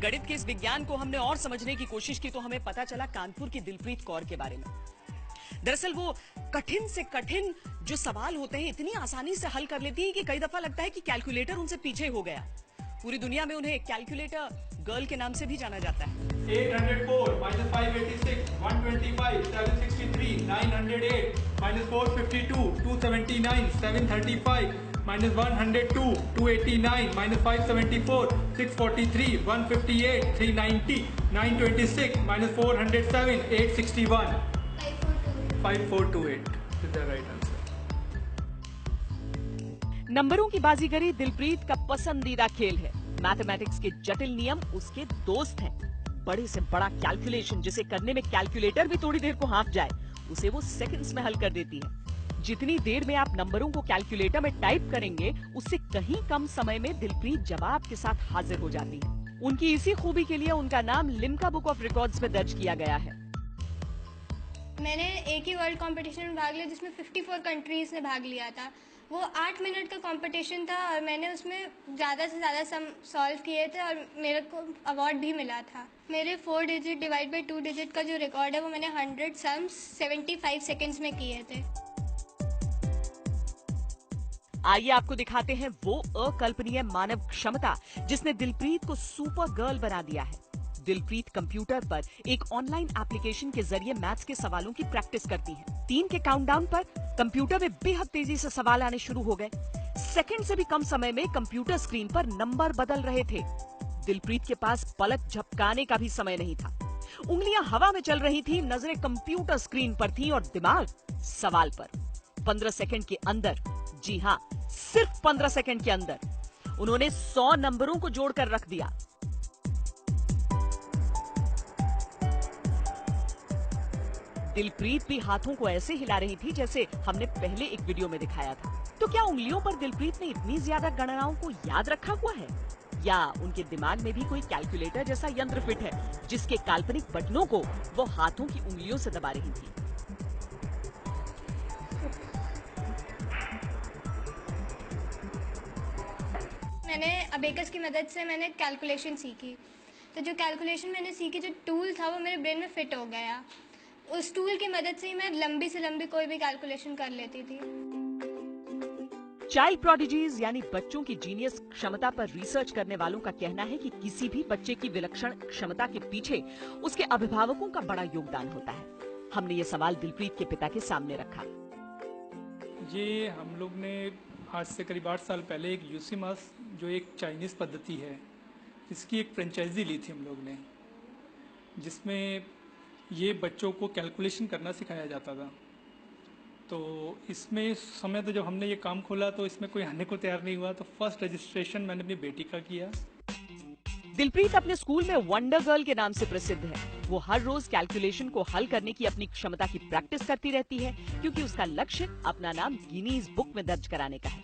गणित के इस विज्ञान को हमने और समझने की कोशिश की तो हमें पता चला कानपुर की दिलप्रीत कौर के बारे में। दरअसल वो कठिन से कठिन जो सवाल होते हैं इतनी आसानी से हल कर लेती है कि कई दफा लगता है कि कैलकुलेटर उनसे पीछे हो गया। पूरी दुनिया में उन्हें कैलकुलेटर गर्ल के नाम से भी जाना जाता है। 804 minus 586 125 763 908 minus 452 279 735 minus 102 289 minus 574 643 158 390 926 minus 407 861 5428 is the right answer. नंबरों की बाजीगरी दिलप्रीत का पसंदीदा खेल है। मैथमेटिक्स के जटिल नियम उसके दोस्त हैं। बड़े से बड़ा कैलकुलेशन जिसे करने में कैलकुलेटर भी थोड़ी देर को हाँफ जाए, उसे वो सेकंड्स में हल कर देती है। जितनी देर में आप नंबरों को कैलकुलेटर में टाइप करेंगे, उससे कहीं कम समय में दिलप्रीत जवाब के साथ हाजिर हो जाती है। उनकी इसी खूबी के लिए उनका नाम लिम्का बुक ऑफ रिकॉर्ड्स में दर्ज किया गया है। मैंने एक ही वर्ल्ड कंपटीशन में भाग लिया जिसमें 54 कंट्रीज ने भाग लिया था। वो 8 मिनट का कंपटीशन था और मैंने उसमें ज़्यादा से ज़्यादा सम सॉल्व किए थे और मेरे को अवार्ड भी मिला था। मेरे 4 डिजिट डिवाइड बाई 2 डिजिट का जो रिकॉर्ड है वो मैंने 100 सम्स 75 सेकेंड्स में किए थे। आइए आपको दिखाते हैं वो अकल्पनीय मानव क्षमता जिसने दिलप्रीत को सुपर गर्ल बना दिया है। दिलप्रीत कंप्यूटर पर एक ऑनलाइन एप्लीकेशन के जरिए मैथ्स के सवालों की प्रैक्टिस करती है। 3 के काउंटडाउन पर कंप्यूटर में बेहद तेजी से सवाल आने शुरू हो गए। सेकंड से भी कम समय में कंप्यूटर स्क्रीन पर नंबर बदल रहे थे। दिलप्रीत के पास पलक झपकाने का भी समय नहीं था। उंगलियां हवा में चल रही थी, नजरें कंप्यूटर स्क्रीन पर थी और दिमाग सवाल पर। 15 सेकंड के अंदर, जी हाँ, सिर्फ 15 सेकंड के अंदर उन्होंने 100 नंबरों को जोड़कर रख दिया। दिलप्रीत भी हाथों को ऐसे हिला रही थी जैसे हमने पहले एक वीडियो में दिखाया था। तो क्या उंगलियों पर दिलप्रीत ने इतनी ज्यादा गणनाओं को याद रखा हुआ है, या उनके दिमाग में भी कोई कैलकुलेटर जैसा यंत्र फिट है जिसके काल्पनिक बटनों को वो हाथों की उंगलियों से दबा रही थी। मैंने अबेकस की मदद से मैंने कैलकुलेशन सीखी। तो जो कैलकुलेशन मैंने सीखी, जो टूल था वो मेरे ब्रेन में फिट हो गया। उस टूल की मदद से ही मैं लंबी से लंबी कोई भी कैलकुलेशन कर लेती थी। चाइल्ड प्रोडिजीज यानी बच्चों की जीनियस क्षमता पर रिसर्च करने वालों का कहना है कि किसी भी बच्चे की विलक्षण क्षमता के पीछे उसके अभिभावकों का बड़ा योगदान होता है। हमने ये सवाल दिलप्रीत के पिता के सामने रखा। ये हम लोग ने आज से करीब 8 साल पहले एक यूसीमास, जो एक चाइनीज़ पद्धति है, इसकी एक फ्रेंचाइजी ली थी हम लोग ने, जिसमें ये बच्चों को कैलकुलेशन करना सिखाया जाता था। तो इसमें समय तो जब हमने ये काम खोला तो इसमें कोई आने को तैयार नहीं हुआ। तो फर्स्ट रजिस्ट्रेशन मैंने अपनी बेटी का किया। दिलप्रीत अपने स्कूल में वंडर गर्ल के नाम से प्रसिद्ध है। वो हर रोज कैलकुलेशन को हल करने की अपनी क्षमता की प्रैक्टिस करती रहती है क्योंकि उसका लक्ष्य अपना नाम गिनीज बुक में दर्ज कराने का है।